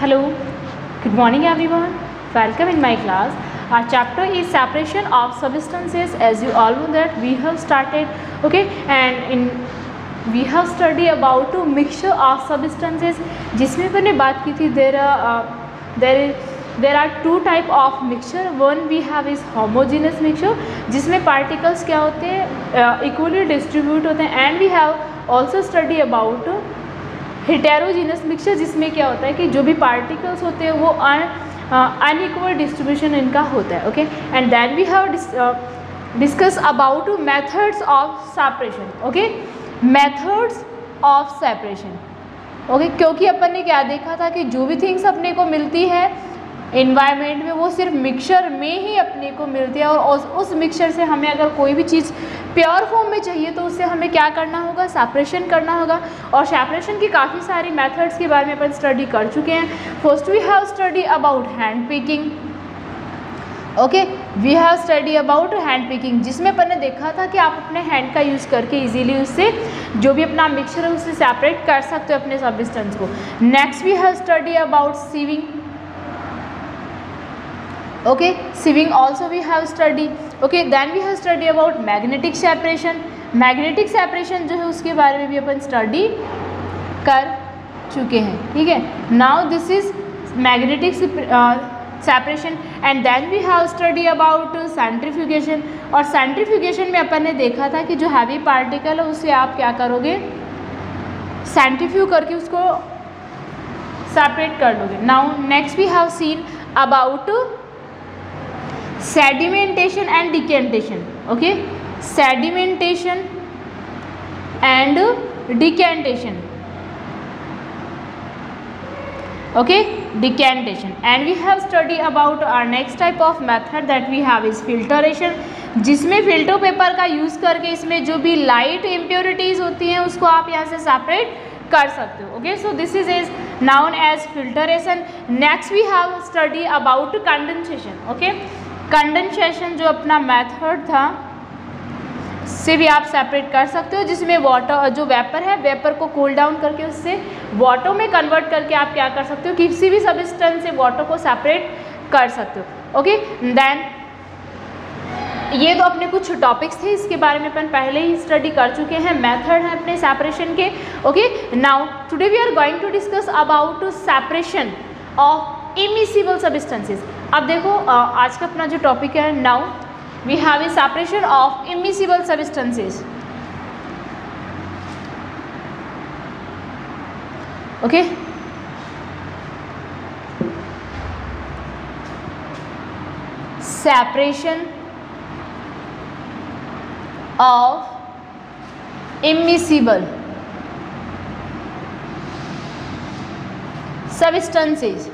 Hello, good morning everyone. Welcome in my class. Our chapter is separation of substances. As you all know that we have started, okay, and we have studied about mixture of substances. जिसमें मैंने बात की थी there are two type of mixture. One we have is homogeneous mixture जिसमें particles क्या होते हैं equally distribute होते हैं, and we have also study about heterogeneous mixture जिसमें क्या होता है कि जो भी particles होते हैं वो unequal distribution इनका होता है. Okay, and then we have discuss about methods of separation. Okay, methods of separation. Okay क्योंकि अपन ने क्या देखा था कि जो भी थिंग्स अपने को मिलती है इन्वायरमेंट में वो सिर्फ मिक्सचर में ही अपने को मिलती है, और उस मिक्सचर से हमें अगर कोई भी चीज़ प्योर फॉर्म में चाहिए तो उससे हमें क्या करना होगा, सेपरेशन करना होगा. और सेपरेशन की काफ़ी सारी मेथड्स के बारे में अपन स्टडी कर चुके हैं. First we have study about hand picking. Okay, we have study about hand picking जिसमें अपन ने देखा था कि आप अपने हैंड का यूज़ करके इजीली उससे जो भी अपना मिक्सचर है उससे सेपरेट कर सकते हो अपने सब्सटेंस को. Next we have study about sieving. Okay, sieving also we have study. Okay, then we have study about magnetic separation. Magnetic separation जो है उसके बारे में भी अपन स्टडी कर चुके हैं. ठीक है, now this is magnetic separation. And then we have study about centrifugation. और सेंट्रीफ्यूगेशन में अपन ने देखा था कि जो हैवी पार्टिकल है उससे आप क्या करोगे, सेंट्रीफ्यूग करके उसको सेपरेट कर लोगे. Now next we have seen about sedimentation and decantation. Okay, sedimentation and decantation. Okay, decantation. And we have studied about our next type of method that we have is filtration, जिसमें filter paper का use करके इसमें जो भी light impurities होती हैं उसको आप यहाँ से सेपरेट कर सकते हो. Okay, so this is known as filtration. Next we have study about condensation. Okay, condensation जो अपना मेथड था से भी आप सेपरेट कर सकते हो, जिसमें वाटर जो वेपर है वेपर को कूल डाउन करके उससे वाटर में कन्वर्ट करके आप क्या कर सकते हो, किसी भी सब्सटेंस से वाटर को सेपरेट कर सकते हो. ओके, देन ये तो अपने कुछ टॉपिक्स थे, इसके बारे में अपन पहले ही स्टडी कर चुके हैं, मेथड है अपने सेपरेशन के. Okay, now today we are going to discuss about separation of immiscible substances. अब देखो आज का अपना जो टॉपिक है, now we have a separation of immiscible substances. Okay, separation of immiscible substances.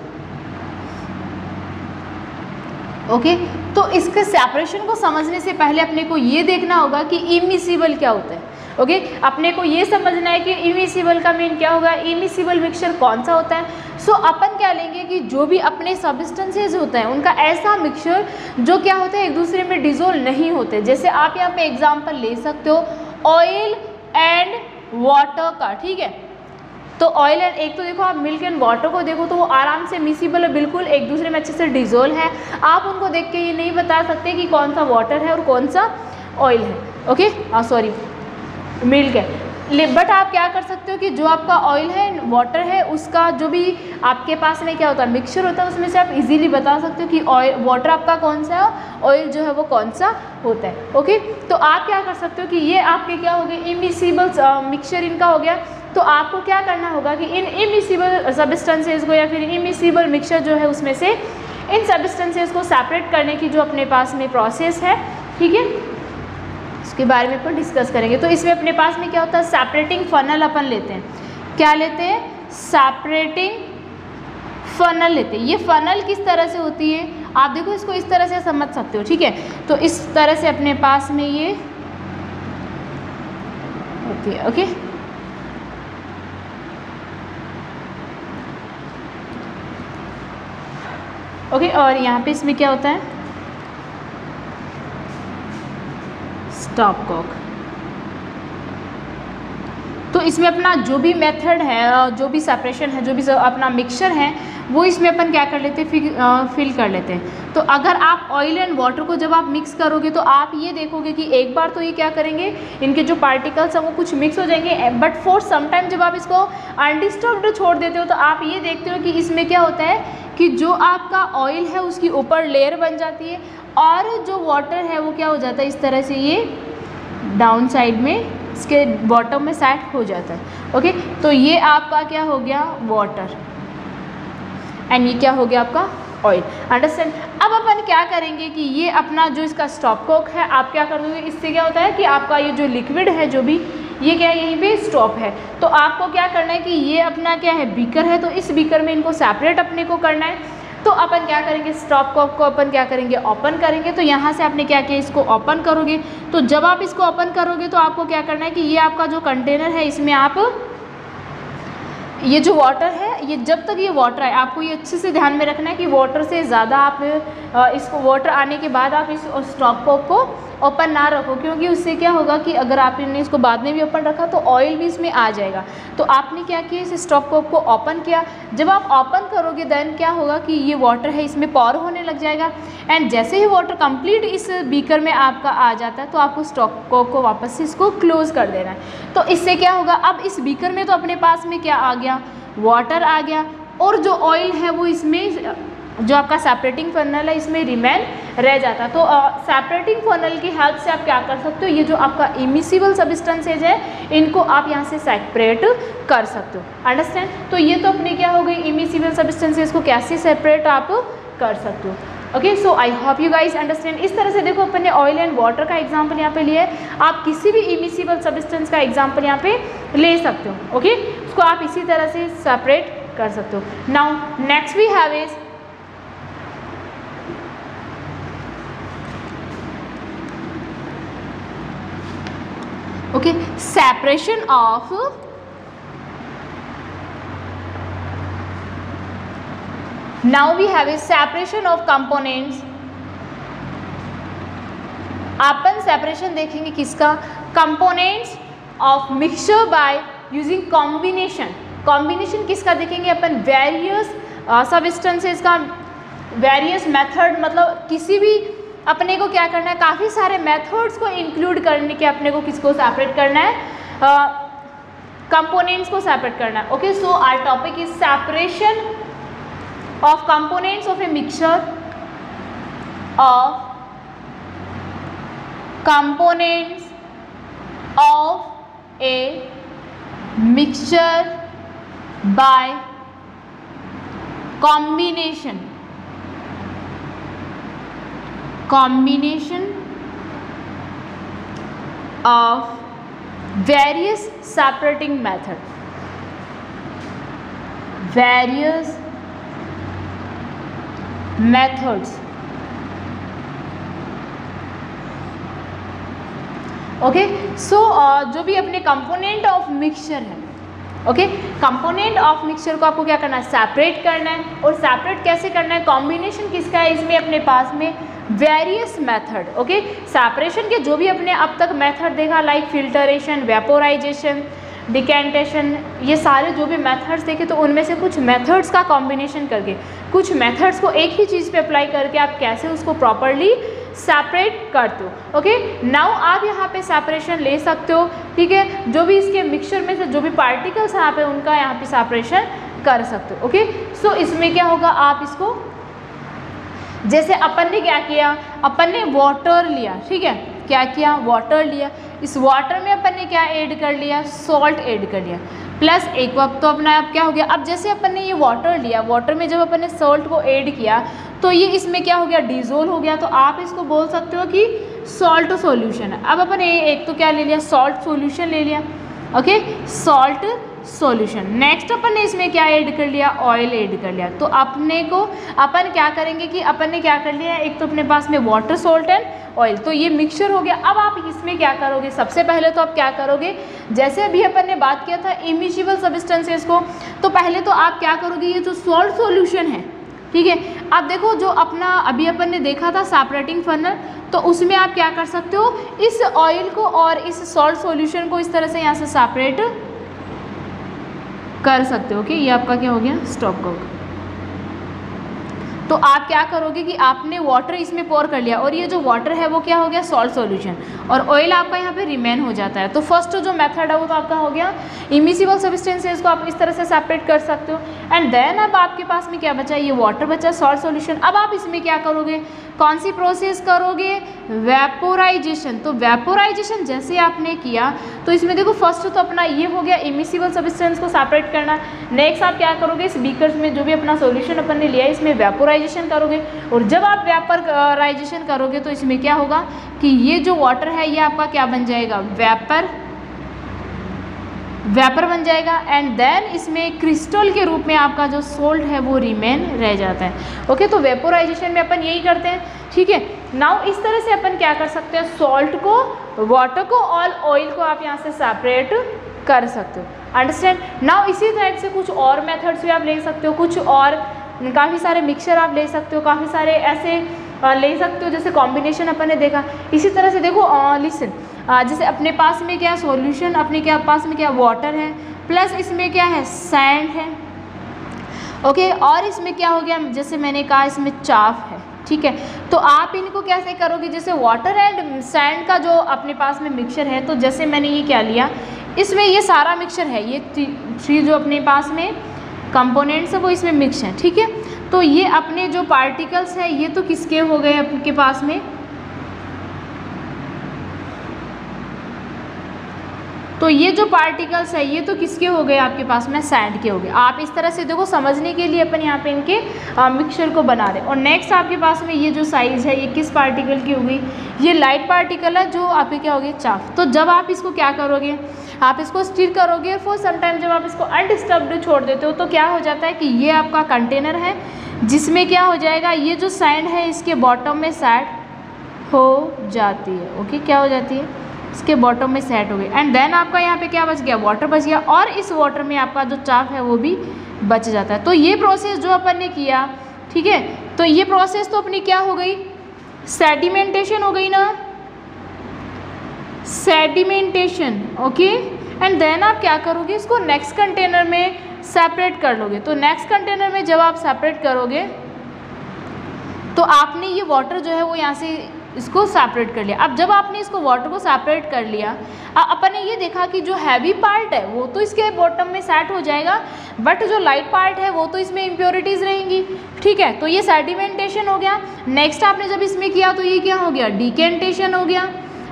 Okay, तो इसके सेपरेशन को समझने से पहले अपने को ये देखना होगा कि इमिसिबल क्या होता है. ओके, अपने को ये समझना है कि इमिसिबल का मीन क्या होगा, इमिसिबल मिक्सचर कौन सा होता है. सो अपन क्या लेंगे कि जो भी अपने सब्सटेंसेज होते हैं उनका ऐसा मिक्सचर जो क्या होता है एक दूसरे में डिजोल्व नहीं होते. जैसे आप यहाँ पे एग्जाम्पल ले सकते हो ऑयल एंड वाटर का. ठीक है, तो ऑयल एंड एक तो देखो आप मिल्क एंड वाटर को देखो तो वो आराम से मिसिबल है, बिल्कुल एक दूसरे में अच्छे से डिजोल्व है. आप उनको देख के ये नहीं बता सकते कि कौन सा वाटर है और कौन सा ऑयल है. ओके, सॉरी मिल्क है. बट आप क्या कर सकते हो कि जो आपका ऑयल है वाटर है उसका जो भी आपके पास में क्या होता है मिक्सचर होता है उसमें से आप इजीली बता सकते हो कि ऑयल वाटर आपका कौन सा है, ऑयल जो है वो कौन सा होता है. ओके, तो आप क्या कर सकते हो कि ये आपके क्या हो गए इमिसिबल मिक्सचर इनका हो गया. तो आपको क्या करना होगा कि इन इमिसिबल सब्सटेंसेस को या फिर इमिसिबल मिक्सचर जो है उसमें से इन सब्सटेंसेस को सेपरेट करने की जो अपने पास में प्रोसेस है, ठीक है, उसके बारे में अपन डिस्कस करेंगे. तो इसमें अपने पास में क्या होता है, सेपरेटिंग फनल अपन लेते हैं. क्या लेते हैं, सेपरेटिंग फनल लेते हैं. ये फनल किस तरह से होती है आप देखो, इसको इस तरह से समझ सकते हो. ठीक है, तो इस तरह से अपने पास में ये होती है. ओके, ओके, और यहाँ पे इसमें क्या होता है, स्टॉप कॉक. तो इसमें अपना जो भी मेथड है, जो भी सेपरेशन है, जो भी अपना मिक्सचर है, वो इसमें अपन क्या कर लेते हैं, फिल कर लेते हैं। तो अगर आप ऑयल एंड वाटर को जब आप मिक्स करोगे तो आप ये देखोगे कि एक बार तो ये क्या करेंगे, इनके जो पार्टिकल्स हैं वो कुछ मिक्स हो जाएंगे, बट फॉर सम टाइम जब आप इसको अनडिस्टर्ब्ड छोड़ देते हो तो आप ये देखते हो कि इसमें क्या होता है कि जो आपका ऑयल है उसकी ऊपर लेयर बन जाती है और जो वाटर है वो क्या हो जाता है, इस तरह से ये डाउन साइड में इसके बॉटम में सेट हो जाता है। ओके, तो ये आपका क्या हो गया, वाटर, एंड ये क्या हो गया आपका ऑयल। अंडरस्टैंड। अब अपन क्या करेंगे कि ये अपना जो इसका स्टॉप कॉक है आप क्या कर दोगे, इससे क्या होता है कि आपका ये जो लिक्विड है जो भी ये क्या है, यहीं पे स्टॉप है। तो आपको क्या करना है कि ये अपना क्या है, बीकर है, तो इस बीकर में इनको सेपरेट अपने को करना है। तो अपन क्या करेंगे, स्टॉप कॉक को अपन क्या करेंगे, ओपन करेंगे। तो यहाँ से आपने क्या किया, इसको ओपन करोगे। तो जब आप इसको ओपन करोगे तो आपको क्या करना है कि ये आपका जो कंटेनर है इसमें आप ये जो वाटर है, ये जब तक ये वाटर है आपको ये अच्छे से ध्यान में रखना है कि वाटर से ज़्यादा आप इसको वाटर आने के बाद आप इस स्टॉप कॉक को ओपन ना रखो, क्योंकि उससे क्या होगा कि अगर आपने इसको बाद में भी ओपन रखा तो ऑयल भी इसमें आ जाएगा। तो आपने क्या किया, इस स्टॉप कॉक को ओपन किया। जब आप ओपन करोगे देन क्या होगा कि ये वाटर है इसमें पॉर होने लग जाएगा, एंड जैसे ही वाटर कंप्लीट इस बीकर में आपका आ जाता है तो आपको स्टॉप कॉक को वापस से इसको क्लोज कर देना है। तो इससे क्या होगा, अब इस बीकर में तो अपने पास में क्या आ गया, वाटर आ गया, और जो ऑयल है वो इसमें जो आपका सेपरेटिंग फनल है इसमें रिमेन रह जाता है। तो सेपरेटिंग फनल की हेल्प से आप क्या कर सकते हो, ये जो आपका इमिसिबल सब्सटेंसेज है इनको आप यहाँ से सेपरेट कर सकते हो। अंडरस्टैंड। तो ये तो अपने क्या हो गई, इमिसिबल सब्सटेंसेज को कैसे सेपरेट आप कर सकते हो। Okay, so I hope you guys understand. इस तरह से देखो अपन ने ऑयल एंड वाटर का एग्जांपल यहाँ पे लिया है, आप किसी भी इमिसिबल सब्सटेंस का एग्जांपल यहाँ पे ले सकते हो। ओके, उसको आप इसी तरह से सेपरेट कर सकते हो। Now next we have is okay, separation of now we have a separation of components। Upon separation देखेंगे किसका, components of mixture by using combination. Combination किसका देखेंगे अपन, वेरियस सब्सटेंसेस का, वेरियस मेथड, मतलब किसी भी अपने को क्या करना है, काफ़ी सारे मेथड्स को इंक्लूड करने के अपने को किसको सेपरेट करना है, कंपोनेंट्स को सेपरेट करना है। Okay, so our topic is separation of components of a mixture, of components of a mixture by combination, combination of various separating method, various methods। Okay, so जो भी अपने कंपोनेंट ऑफ मिक्सचर है, okay, component of mixture को आपको क्या करना है, separate करना है। और सेपरेट कैसे करना है, कॉम्बिनेशन किसका है, इसमें अपने पास में वेरियस मेथड। ओके, सेपरेशन के जो भी अपने अब तक मेथड देखा, लाइक फिल्टरेशन, वेपोराइजेशन, डिकेंटेशन, ये सारे जो भी मेथड्स देखे, तो उनमें से कुछ मेथड्स का कॉम्बिनेशन करके, कुछ मेथड्स को एक ही चीज़ पे अप्लाई करके आप कैसे उसको प्रॉपरली सेपरेट करते हो। ओके, नाउ आप यहाँ पे सेपरेशन ले सकते हो, ठीक है, जो भी इसके मिक्सचर में से जो भी पार्टिकल्स यहाँ पे उनका यहाँ पे सेपरेशन कर सकते हो। ओके, सो इसमें क्या होगा, आप इसको जैसे अपन ने क्या किया, अपन ने वाटर लिया, ठीक है, क्या किया, वाटर लिया, इस वाटर में अपन ने क्या ऐड कर लिया, सॉल्ट ऐड कर लिया, प्लस एक वक्त तो अपना अब क्या हो गया, अब जैसे अपन ने ये वाटर लिया, वाटर में जब अपन ने सॉल्ट को ऐड किया तो ये इसमें क्या हो गया, डिजोल्व हो गया। तो आप इसको बोल सकते हो कि सॉल्ट सॉल्यूशन है। अब अपन एक तो क्या ले लिया, सॉल्ट सॉल्यूशन ले लिया। Okay, salt solution. नेक्स्ट अपन ने इसमें क्या ऐड कर लिया, ऑयल ऐड कर लिया। तो अपने को अपन क्या करेंगे कि अपन ने क्या कर लिया, एक तो अपने पास में वाटर, सॉल्ट एंड ऑयल, तो ये मिक्सचर हो गया। अब आप इसमें क्या करोगे, सबसे पहले तो आप क्या करोगे, जैसे अभी अपन ने बात किया था इमिसिबल सब्सटेंसेस को, तो पहले तो आप क्या करोगे, ये जो सॉल्ट सॉल्यूशन है, ठीक है, अब देखो जो अपना अभी अपन ने देखा था सेपरेटिंग फनल, तो उसमें आप क्या कर सकते हो, इस ऑयल को और इस सॉल्ट सॉल्यूशन को इस तरह से यहाँ से सेपरेट कर सकते हो। ओके, ये आपका क्या हो गया, स्टॉपकॉक। तो आप क्या करोगे कि आपने वाटर इसमें पोर कर लिया और ये जो वाटर है वो क्या हो गया, सॉल्ट सॉल्यूशन, और ऑयल आपका यहाँ पे रिमेन हो जाता है। तो फर्स्ट जो मेथड है वो तो आपका हो गया इमिसिबल सब्सटेंसेस को आप इस तरह से सेपरेट कर सकते हो। एंड देन अब आपके पास में क्या बचा, ये वाटर बचा, सॉल्ट सॉल्यूशन। अब आप इसमें क्या करोगे, कौन सी प्रोसेस करोगे, वेपोराइजेशन। तो वेपोराइजेशन जैसे आपने किया तो इसमें देखो फर्स्ट तो अपना ये हो गया इमिसिबल सब्सटेंस को सेपरेट करना। नेक्स्ट आप क्या करोगे, इस बीकर्स में जो भी अपना सॉल्यूशन अपन ने लिया है इसमें वेपोराइजेशन करोगे, और जब आप वेपोराइजेशन करोगे तो इसमें क्या होगा कि ये जो वाटर है ये आपका क्या बन जाएगा, वेपर बन जाएगा। एंड देन इसमें क्रिस्टल के रूप में आपका जो सोल्ट है वो रिमेन रह जाता है। ओके, तो वेपोराइजेशन में अपन यही करते हैं। ठीक है, नाउ इस तरह से अपन क्या कर सकते हैं, सॉल्ट को, वाटर को और ऑयल को आप यहाँ से सेपरेट कर सकते हो। अंडरस्टैंड। नाउ इसी टाइप से कुछ और मेथड्स भी आप ले सकते हो, कुछ और काफ़ी सारे मिक्सचर आप ले सकते हो, काफ़ी सारे ऐसे ले सकते हो जैसे कॉम्बिनेशन अपन ने देखा। इसी तरह से देखो लिसन, जैसे अपने पास में क्या सॉल्यूशन, अपने क्या पास में क्या वाटर है, प्लस इसमें क्या है, सैंड है। ओके, और इसमें क्या हो गया, जैसे मैंने कहा इसमें चाफ है। ठीक है, तो आप इनको कैसे करोगे, जैसे वाटर एंड सैंड का जो अपने पास में मिक्सचर है, तो जैसे मैंने ये क्या लिया, इसमें ये सारा मिक्सचर है, ये थ्री जो अपने पास में कंपोनेंट्स है वो इसमें मिक्स हैं। ठीक है, तो ये अपने जो पार्टिकल्स है ये तो किसके हो गए आपके पास में, तो ये जो पार्टिकल्स है ये तो किसके हो गए आपके पास में, सैंड के हो गए। आप इस तरह से देखो, समझने के लिए अपन यहाँ पे इनके मिक्सचर को बना रहे हैं। और नेक्स्ट आपके पास में ये जो साइज़ है ये किस पार्टिकल की हो गई, ये लाइट पार्टिकल है जो आपके क्या हो गए, चाफ। तो जब आप इसको क्या करोगे, आप इसको स्टिर करोगे फॉर सम टाइम, जब आप इसको अनडिस्टर्ब्ड छोड़ देते हो तो क्या हो जाता है कि ये आपका कंटेनर है जिसमें क्या हो जाएगा, ये जो सैंड है इसके बॉटम में सेट हो जाती है। ओके, क्या हो जाती है, इसके बॉटम में सेट हो गई। एंड देन आपका यहाँ पे क्या बच गया, वाटर बच गया, और इस वाटर में आपका जो चाफ है वो भी बच जाता है। तो ये प्रोसेस जो अपन ने किया, ठीक है, तो ये प्रोसेस तो अपनी क्या हो गई, सेडिमेंटेशन हो गई ना, सेडिमेंटेशन। ओके, एंड देन आप क्या करोगे, इसको नेक्स्ट कंटेनर में सेपरेट कर लोगे। तो नेक्स्ट कंटेनर में जब आप सेपरेट करोगे तो आपने ये वाटर जो है वो यहाँ से इसको सेपरेट कर लिया। अब जब आपने इसको वाटर को सेपरेट कर लिया, अपन ने ये देखा कि जो हैवी पार्ट है वो तो इसके बॉटम में सेट हो जाएगा, बट जो लाइट पार्ट है वो तो इसमें इम्प्योरिटीज़ रहेंगी। ठीक है, तो ये सेडिमेंटेशन हो गया। नेक्स्ट आपने जब इसमें किया तो ये क्या हो गया, डिकेंटेशन हो गया।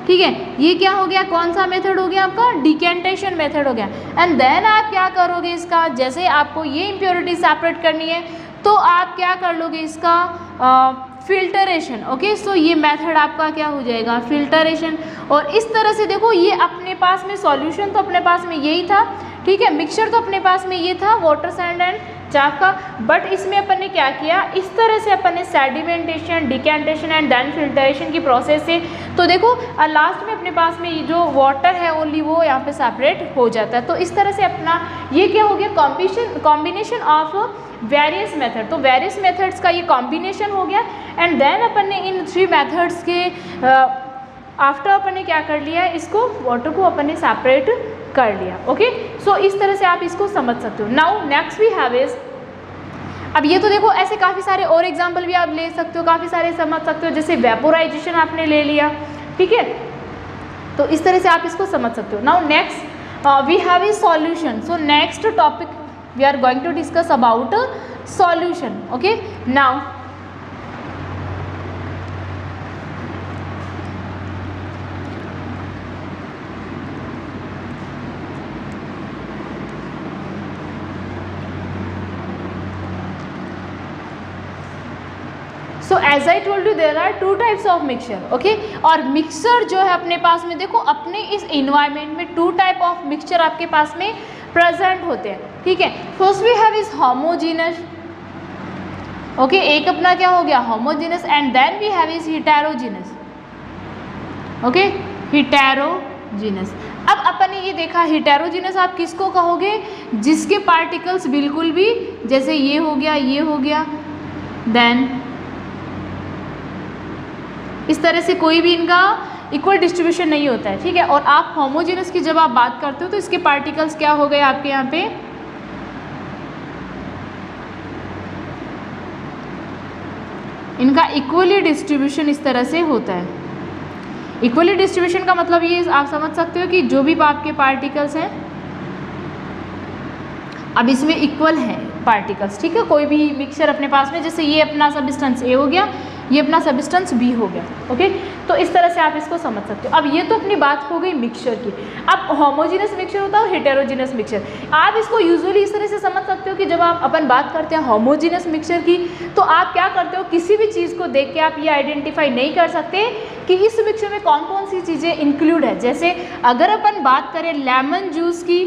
ठीक है, ये क्या हो गया, कौन सा मेथड हो गया आपका, डिकेंटेशन मेथड हो गया। एंड देन आप क्या करोगे, इसका जैसे आपको ये इम्प्योरिटी सेपरेट करनी है तो आप क्या कर लोगे, इसका फिल्टरेशन। ओके, सो ये मेथड आपका क्या हो जाएगा, फिल्टरेशन। और इस तरह से देखो, ये अपने पास में सॉल्यूशन तो अपने पास में यही था, ठीक है, मिक्सचर तो अपने पास में ये था वाटर सैंड एंड चाफ का, बट इसमें अपन ने क्या किया, इस तरह से अपन ने sedimentation, decantation and then filtration की प्रोसेस से, तो देखो लास्ट में अपने पास में ये जो वाटर है ओनली वो यहाँ पे सेपरेट हो जाता है। तो इस तरह से अपना ये क्या हो गया, कॉम्बिनेशन ऑफ वेरियस मेथड। तो वेरियस मेथड्स का ये कॉम्बिनेशन हो गया। एंड देन अपन ने इन थ्री मेथड्स के आफ्टर अपन ने क्या कर लिया, इसको वाटर को अपन ने सेपरेट कर लिया। ओके, सो इस तरह से आप इसको समझ सकते हो। Now next we have is, अब ये तो देखो ऐसे काफ़ी सारे और एग्जाम्पल भी आप ले सकते हो, काफ़ी सारे समझ सकते हो, जैसे वेपोराइजेशन आपने ले लिया। ठीक है, तो इस तरह से आप इसको समझ सकते हो। Now next we have is solution. So next topic we are going to discuss about solution. Okay, now so as I told you there are two types of mixture. Okay, और मिक्सचर जो है अपने पास में देखो, अपने इस environment में to type of mixture आपके पास में प्रेजेंट होते हैं। ठीक है, first we have is homogeneous. Okay, एक अपना क्या हो गया, homogeneous, and then we have is heterogeneous. Okay, heterogeneous. अब अपन ने ये देखा, हेटेरोजीनस आप किसको कहोगे, जिसके पार्टिकल्स बिल्कुल भी, जैसे ये हो गया, ये हो गया, देन इस तरह से कोई भी इनका इक्वल डिस्ट्रीब्यूशन नहीं होता है। ठीक है, और आप होमोजेनस की जब आप बात करते हो तो इसके पार्टिकल्स क्या हो गए आपके यहाँ पे, इनका इक्वली डिस्ट्रीब्यूशन इस तरह से होता है। इक्वली डिस्ट्रीब्यूशन का मतलब ये आप समझ सकते हो कि जो भी आपके पार्टिकल्स हैं, अब इसमें इक्वल है पार्टिकल्स, ठीक है। कोई भी मिक्सचर अपने पास में, जैसे ये अपना सब्सटेंस ए हो गया, ये अपना सब्सटेंस बी हो गया, ओके। तो इस तरह से आप इसको समझ सकते हो। अब ये तो अपनी बात हो गई मिक्सचर की। अब होमोजेनस मिक्सचर होता है और हेटेरोजेनस मिक्सचर। आप इसको यूजुअली इस तरह से समझ सकते हो कि जब आप अपन बात करते हैं होमोजेनस मिक्सचर की, तो आप क्या करते हो, किसी भी चीज़ को देख के आप ये आइडेंटिफाई नहीं कर सकते कि इस मिक्सचर में कौन कौन सी चीज़ें इंक्लूड है। जैसे अगर अपन बात करें लेमन जूस की,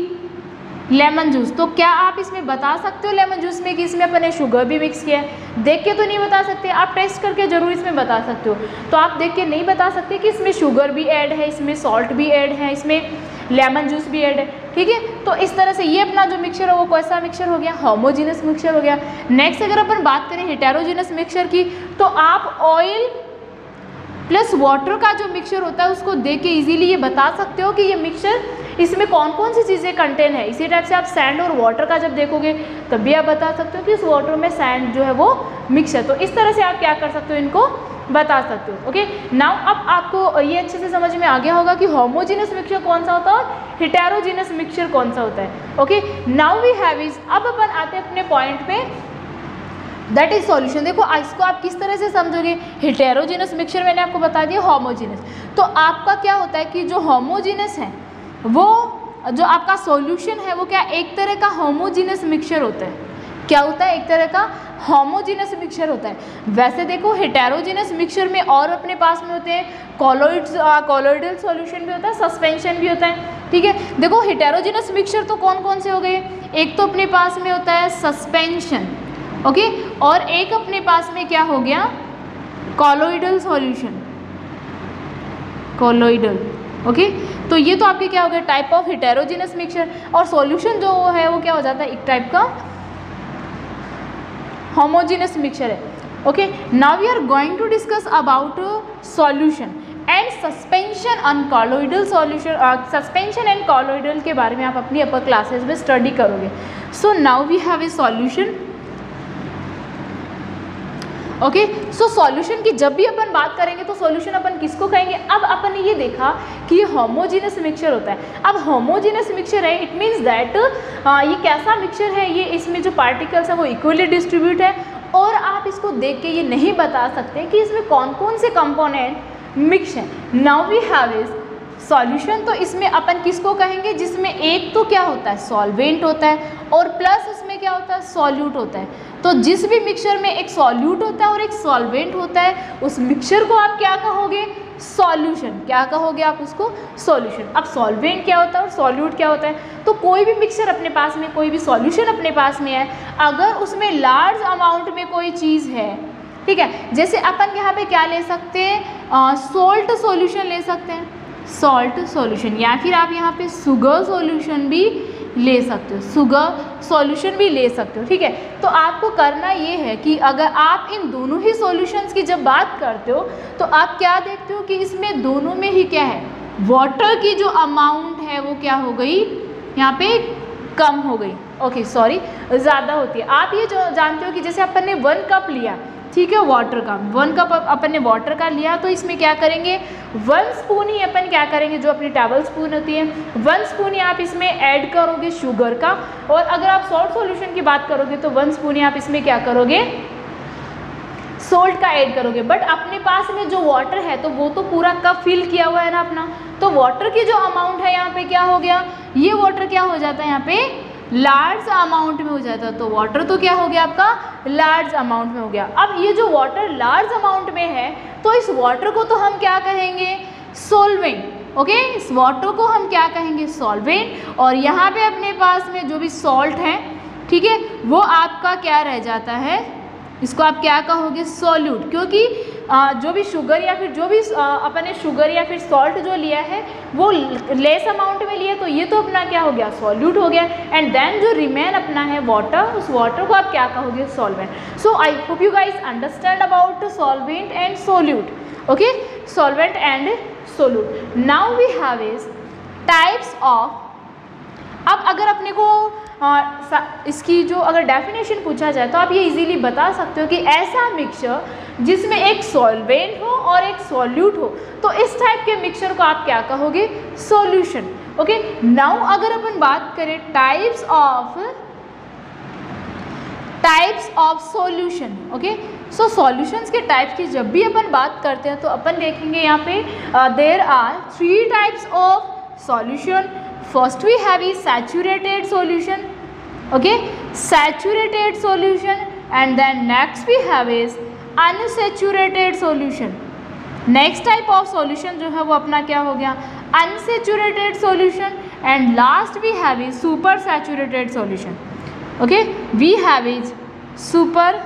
लेमन जूस, तो क्या आप इसमें बता सकते हो लेमन जूस में कि इसमें अपन ने शुगर भी मिक्स किया है? देख के तो नहीं बता सकते, आप टेस्ट करके जरूर इसमें बता सकते हो। तो आप देख के नहीं बता सकते कि इसमें शुगर भी ऐड है, इसमें सॉल्ट भी ऐड है, इसमें लेमन जूस भी ऐड है, ठीक है। तो इस तरह से ये अपना जो मिक्सचर है वो कैसा मिक्सचर हो गया, होमोजेनस मिक्सचर हो गया। नेक्स्ट अगर अपन बात करें हेटेरोजेनस मिक्सचर की, तो आप ऑयल प्लस वाटर का जो मिक्सचर होता है उसको देख के इजीली ये बता सकते हो कि ये मिक्सचर इसमें कौन कौन सी चीज़ें कंटेन है। इसी टाइप से आप सैंड और वाटर का जब देखोगे तब भी आप बता सकते हो कि इस वाटर में सैंड जो है वो मिक्स है। तो इस तरह से आप क्या कर सकते हो, इनको बता सकते हो, ओके। नाउ अब आपको ये अच्छे से समझ में आ गया होगा कि होमोजेनस मिक्सचर कौन सा होता है और हेटेरोजेनस मिक्सचर कौन सा होता है, okay. Now we have is, अब अपन आते हैं अपने पॉइंट पे, दैट इज सॉल्यूशन। देखो इसको आप किस तरह से समझोगे, हेटेरोजेनस मिक्सचर मैंने आपको बता दिया, होमोजेनस। तो आपका क्या होता है कि जो होमोजेनस है वो जो आपका सॉल्यूशन है वो क्या एक तरह का होमोजेनस मिक्सचर होता है। क्या होता है, एक तरह का होमोजेनस मिक्सचर होता है। वैसे देखो हेटेरोजेनस मिक्सचर में और अपने पास में होते हैं कॉलोइडल सॉल्यूशन भी होता है, सस्पेंशन भी होता है, ठीक है। देखो हेटेरोजेनस मिक्सचर तो कौन कौन से हो गए, एक तो अपने पास में होता है सस्पेंशन, ओके, और एक अपने पास में क्या हो गया, कॉलोइडल सॉल्यूशन, कॉलोइडल, ओके। तो ये तो आपके क्या हो गया, टाइप ऑफ हेटेरोजेनस मिक्सचर। और सॉल्यूशन जो है वो क्या हो जाता है, एक टाइप का होमोजेनस मिक्सचर है, okay. Now we are going to discuss about solution and suspension on colloidal solution. Suspension and colloidal के बारे में आप अपनी अपर क्लासेस में स्टडी करोगे। So now we have a solution, okay. So solution की जब भी अपन बात करेंगे तो सॉल्यूशन अपन किसको कहेंगे। अब अपन ने ये देखा कि ये होमोजेनस मिक्सचर होता है। अब होमोजेनस मिक्सचर है, इट मीन्स दैट ये कैसा मिक्सचर है, ये इसमें जो पार्टिकल्स है वो इक्वली डिस्ट्रीब्यूट है और आप इसको देख के ये नहीं बता सकते कि इसमें कौन कौन से कंपोनेंट मिक्स हैं। Now we have is solution, तो इसमें अपन किसको कहेंगे, जिसमें एक तो क्या होता है सॉल्वेंट होता है और प्लस उसमें क्या होता है सॉल्यूट होता है। तो जिस भी मिक्सचर में एक सॉल्यूट होता है और एक सॉल्वेंट होता है उस मिक्सचर को आप क्या कहोगे, सॉल्यूशन। क्या कहोगे आप उसको, सॉल्यूशन। अब सॉल्वेंट क्या होता है और सॉल्यूट क्या होता है, तो कोई भी मिक्सचर अपने पास में, कोई भी सॉल्यूशन अपने पास में है, अगर उसमें लार्ज अमाउंट में कोई चीज़ है, ठीक है, जैसे अपन यहाँ पे क्या ले सकते हैं, सॉल्ट सॉल्यूशन ले सकते हैं, सॉल्ट सॉल्यूशन, या फिर आप यहाँ पे शुगर सॉल्यूशन भी ले सकते हो, शुगर सॉल्यूशन भी ले सकते हो, ठीक है। तो आपको करना ये है कि अगर आप इन दोनों ही सॉल्यूशंस की जब बात करते हो तो आप क्या देखते हो कि इसमें दोनों में ही क्या है, वाटर की जो अमाउंट है वो क्या हो गई, यहाँ पे कम हो गई, ओके सॉरी ज़्यादा होती है। आप ये जो जानते हो कि जैसे अपन ने 1 कप लिया, ठीक है, वाटर का 1 कप अपन ने वाटर का लिया, तो इसमें क्या करेंगे 1 स्पून ही अपन क्या करेंगे, जो अपनी टेबल स्पून होती है 1 स्पून ही आप इसमें ऐड करोगे शुगर का। और अगर आप सॉल्ट सॉल्यूशन की बात करोगे तो 1 स्पून ही आप इसमें क्या करोगे, सोल्ट का ऐड करोगे। बट अपने पास में जो वाटर है तो वो तो पूरा कप फिल किया हुआ है ना अपना, तो वाटर की जो अमाउंट है यहाँ पे क्या हो गया, ये वाटर क्या हो जाता है यहाँ पे लार्ज अमाउंट में हो जाता है। तो वाटर तो क्या हो गया आपका लार्ज अमाउंट में हो गया। अब ये जो वाटर लार्ज अमाउंट में है तो इस वाटर को तो हम क्या कहेंगे, सॉल्वेंट, ओके। इस वाटर को हम क्या कहेंगे, सॉल्वेंट। और यहाँ पे अपने पास में जो भी सॉल्ट है, ठीक है, वो आपका क्या रह जाता है, इसको आप क्या कहोगे, सॉल्यूट। क्योंकि जो भी शुगर या फिर जो भी अपन ने शुगर या फिर सॉल्ट जो लिया है वो लेस अमाउंट में लिया, तो ये तो अपना क्या हो गया, सॉल्यूट हो गया। एंड देन जो रिमेन अपना है वाटर, उस वाटर को आप क्या कहोगे, solvent. So I hope you guys understand about solvent and solute, okay, solvent and solute. Now we have is types of, अब अगर अपने को इसकी जो अगर डेफिनेशन पूछा जाए तो आप ये इजीली बता सकते हो कि ऐसा मिक्सचर जिसमें एक सॉल्वेंट हो और एक सॉल्यूट हो, तो इस टाइप के मिक्सचर को आप क्या कहोगे? सॉल्यूशन। ओके, नाउ अगर अपन बात करें types of solution, okay, so solutions के टाइप्स की जब भी अपन बात करते हैं तो अपन देखेंगे यहाँ पे there are 3 types of solution. First we have is saturated solution, okay, saturated solution, and then next we have is unsaturated solution. Next type of solution जो है वो अपना क्या हो गया? Unsaturated solution, and last we have is super saturated solution. Okay, we have is super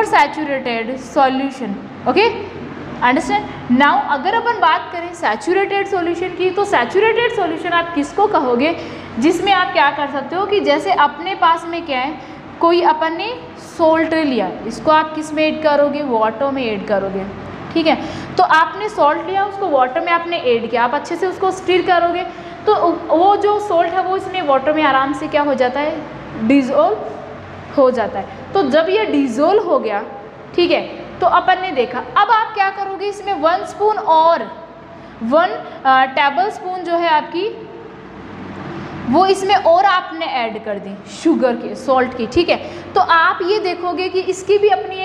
saturated solution. Okay, understand? Now अगर अपन बात करें सैचुरेटेड सॉल्यूशन की, तो सैचुरेटेड सॉल्यूशन आप किसको कहोगे? जिसमें आप क्या कर सकते हो कि जैसे अपने पास में क्या है, कोई अपन ने सॉल्ट लिया, इसको आप किस में ऐड करोगे? वाटर में ऐड करोगे, ठीक है। तो आपने सॉल्ट लिया, उसको वाटर में आपने ऐड किया, आप अच्छे से उसको स्टिर करोगे तो वो जो सॉल्ट है वो इसमें वाटर में आराम से क्या हो जाता है? डिज़ोल्व हो जाता है। तो जब ये डिज़ोल्व हो गया, ठीक है, तो अपन ने देखा, अब आप क्या करोगे? इसमें 1 स्पून और 1 टेबल स्पून जो है आपकी वो इसमें और आपने ऐड कर दी शुगर के, सॉल्ट की, ठीक है। तो आप ये देखोगे कि इसकी भी अपनी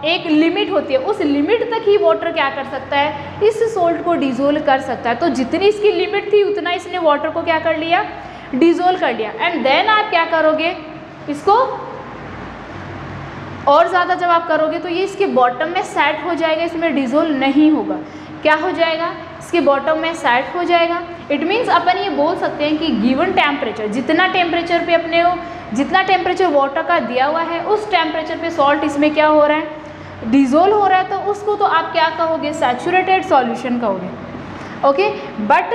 एक लिमिट होती है, उस लिमिट तक ही वाटर क्या कर सकता है? इस सॉल्ट को डिज़ोल्व कर सकता है। तो जितनी इसकी लिमिट थी उतना इसने वाटर को क्या कर लिया? डिज़ोल्व कर लिया। एंड देन आप क्या करोगे? इसको और ज़्यादा जब आप करोगे तो ये इसके बॉटम में सेट हो जाएगा, इसमें डिज़ोल्व नहीं होगा। क्या हो जाएगा? इसके बॉटम में सेट हो जाएगा। इट मीन्स अपन ये बोल सकते हैं कि गिवन टेम्परेचर, जितना टेम्परेचर पे अपने को, जितना टेम्परेचर वाटर का दिया हुआ है उस टेम्परेचर पे सॉल्ट इसमें क्या हो रहा है? डिज़ोल्व हो रहा है। तो उसको तो आप क्या कहोगे? सैचुरेटेड सॉल्यूशन कहोगे। ओके, बट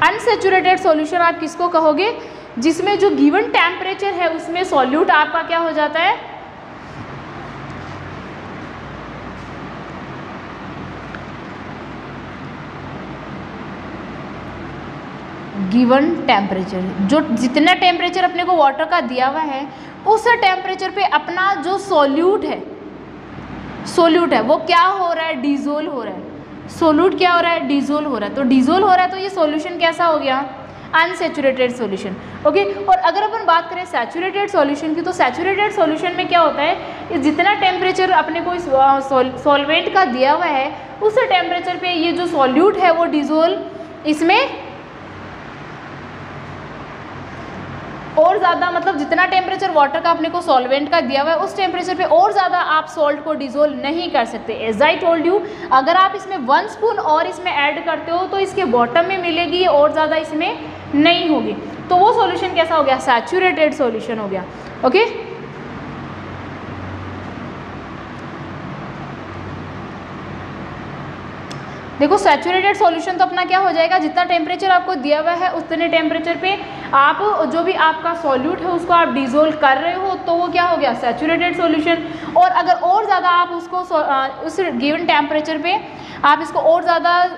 अनसैचुरेटेड सॉल्यूशन आप किसको कहोगे? जिसमें जो गिवन टेम्परेचर है उसमें सॉल्यूट आपका क्या हो जाता है? गिवन टेम्परेचर, जो जितना टेम्परेचर अपने को वाटर का दिया हुआ है उस टेम्परेचर पे अपना जो सॉल्यूट है वो क्या हो रहा है? डिज़ोल्व हो रहा है। सॉल्यूट क्या हो रहा है? डिज़ोल्व हो रहा है। तो डिज़ोल्व हो रहा है तो ये सॉल्यूशन कैसा हो गया? Unsaturated solution. ओके, और अगर अपन बात करें सैचुरेटेड सॉल्यूशन की, तो सैचुरेटेड सॉल्यूशन में क्या होता है? जितना टेम्परेचर अपने को इस सॉल्वेंट का दिया हुआ है उस टेम्परेचर पे ये जो सॉल्यूट है वो डिज़ोल्व इसमें और ज़्यादा, मतलब जितना टेम्परेचर वाटर का अपने को सॉल्वेंट का दिया हुआ है उस टेम्परेचर पे और ज़्यादा आप सॉल्ट को डिज़ोल्व नहीं कर सकते। एज आई टोल्ड यू, अगर आप इसमें 1 स्पून और इसमें ऐड करते हो तो इसके बॉटम में मिलेगी और ज़्यादा इसमें नहीं होगी। तो वो सॉल्यूशन कैसा हो गया? सैचुरेटेड सॉल्यूशन हो गया। ओके, देखो सैचुरेटेड सॉल्यूशन तो अपना क्या हो जाएगा? जितना टेम्परेचर आपको दिया हुआ है उतने टेम्परेचर पे आप जो भी आपका सॉल्यूट है उसको आप डिज़ोल्व कर रहे हो तो वो क्या हो गया? Saturated solution. और अगर और ज़्यादा आप उसको उस गिवन टेम्परेचर पे आप इसको और ज़्यादा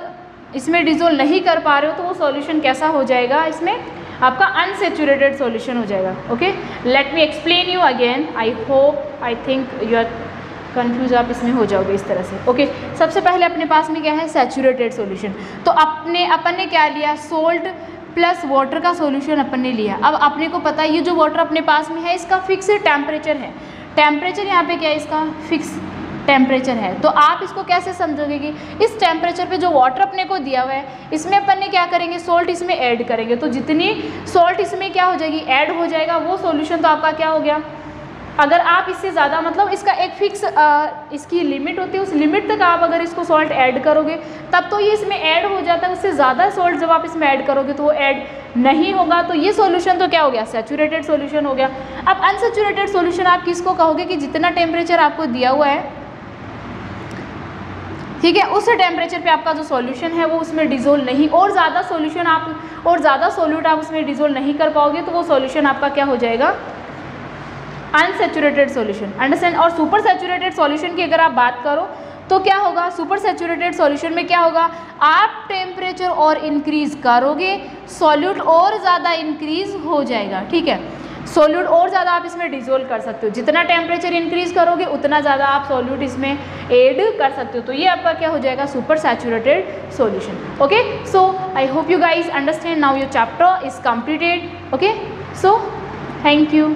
इसमें डिज़ोल्व नहीं कर पा रहे हो तो वो सॉल्यूशन कैसा हो जाएगा? इसमें आपका अनसैचुरेटेड सॉल्यूशन हो जाएगा। Okay, let me explain you again. I hope, I think you are confuse, आप इसमें हो जाओगे इस तरह से। ओके, सबसे पहले अपने पास में क्या है? Saturated solution. तो अपन ने क्या लिया? सोल्ट प्लस वाटर का सॉल्यूशन अपन ने लिया। अब अपने को पता है ये जो वाटर अपने पास में है इसका फिक्स टेम्परेचर है। टेम्परेचर यहाँ पे क्या है? इसका फिक्स टेम्परेचर है। तो आप इसको कैसे समझोगे कि इस टेम्परेचर पे जो वाटर अपने को दिया हुआ है इसमें अपन ने क्या करेंगे? सॉल्ट इसमें ऐड करेंगे। तो जितनी सॉल्ट इसमें क्या हो जाएगी? ऐड हो जाएगा। वो सॉल्यूशन तो आपका क्या हो गया? अगर आप इससे ज़्यादा, मतलब इसका एक फिक्स इसकी लिमिट होती है, उस लिमिट तक आप अगर इसको सॉल्ट ऐड करोगे तब तो ये इसमें ऐड हो जाता है। उससे ज़्यादा सॉल्ट जब आप इसमें ऐड करोगे तो वो ऐड नहीं होगा। तो ये सॉल्यूशन तो क्या हो गया? सैचुरेटेड सॉल्यूशन हो गया। अब अनसैचुरेटेड सॉल्यूशन आप किसको कहोगे? कि जितना टेम्परेचर आपको दिया हुआ है, ठीक है, उस टेम्परेचर पे आपका जो सॉल्यूशन है वो उसमें डिज़ोल्व नहीं, और ज़्यादा सॉल्यूशन आप और ज़्यादा सॉल्यूट आप उसमें डिज़ोल्व नहीं कर पाओगे तो वो सॉल्यूशन आपका क्या हो जाएगा? Unsaturated solution. अंडरस्टैंड? और सुपर सैचुरेटेड सॉल्यूशन की अगर आप बात करो तो क्या होगा, सुपर सैचुरेटेड सॉल्यूशन में क्या होगा, आप टेम्परेचर और इंक्रीज करोगे, सॉल्यूट और ज़्यादा इंक्रीज हो जाएगा, ठीक है। सॉल्यूट और ज़्यादा आप इसमें डिसोल्व कर सकते हो, जितना टेम्परेचर इंक्रीज करोगे उतना ज़्यादा आप सॉल्यूट इसमें ऐड कर सकते हो। तो ये आपका क्या हो जाएगा, super saturated solution. Okay, so I hope you guys understand now your chapter is completed. Okay, so thank you.